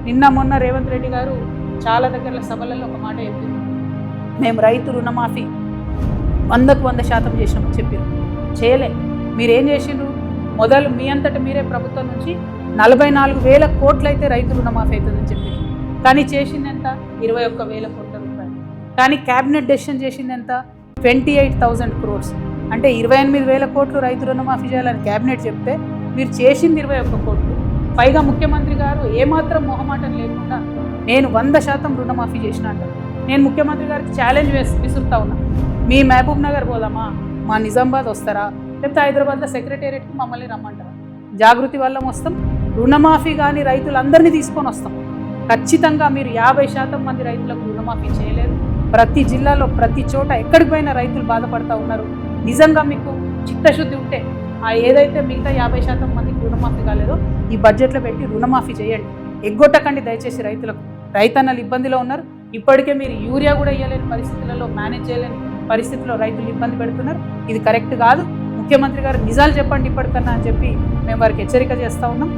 నిన్న మొన్న రేవంత్ రెడ్డి గారు చాలా దగ్గర సభలలో ఒక మాట చెప్పింది, మేము రైతు రుణమాఫీ 100% చేసినామని చెప్పారు. చేయలే. మీరేం చేసిండ్రు? మొదలు మీ అంతట మీరే ప్రభుత్వం నుంచి 44,000 కోట్లు అయితే రైతు రుణమాఫీ అవుతుందని చెప్పారు. కానీ చేసింది ఎంత? 21,000 కోట్ల రూపాయలు. కానీ క్యాబినెట్ డెసిషన్ చేసింది ఎంత? 28,000 crores. అంటే 28,000 కోట్లు రైతు రుణమాఫీ చేయాలని క్యాబినెట్ చెప్తే మీరు చేసింది 21 కోట్లు. పైగా ముఖ్యమంత్రి గారు ఏమాత్రం మొహమాటం లేకుండా నేను 100% రుణమాఫీ చేసిన అంటారు. నేను ముఖ్యమంత్రి గారికి ఛాలెంజ్ విసురుతా ఉన్నా, మీ మహబూబ్ నగర్ పోదామా, మా నిజామాబాద్ వస్తారా, లేకపోతే హైదరాబాద్లో సెక్రటేరియట్కి మమ్మల్ని రమ్మంటారా? జాగృతి వల్ల వస్తాం, రుణమాఫీ కానీ రైతులందరినీ తీసుకొని వస్తాం. ఖచ్చితంగా మీరు 50% మంది రైతులకు రుణమాఫీ చేయలేరు. ప్రతి జిల్లాలో ప్రతి చోట ఎక్కడికి పోయినా రైతులు బాధపడుతూ ఉన్నారు. నిజంగా మీకు చిత్తశుద్ధి ఉంటే ఆ ఏదైతే మిగతా 50% మందికి రుణమాఫీ కాలేదో ఈ బడ్జెట్లో పెట్టి రుణమాఫీ చేయండి. ఎగ్గొట్టకండి దయచేసి రైతులకు. రైతన్నలు ఇబ్బందిలో ఉన్నారు. ఇప్పటికే మీరు యూరియా కూడా ఇవ్వలేని పరిస్థితులలో, మేనేజ్ చేయలేని పరిస్థితుల్లో రైతులు ఇబ్బంది పెడుతున్నారు. ఇది కరెక్ట్ కాదు. ముఖ్యమంత్రి గారు నిజాలు చెప్పండి ఇప్పటికన్నా అని చెప్పి మేము వారికి హెచ్చరిక చేస్తూ ఉన్నాం.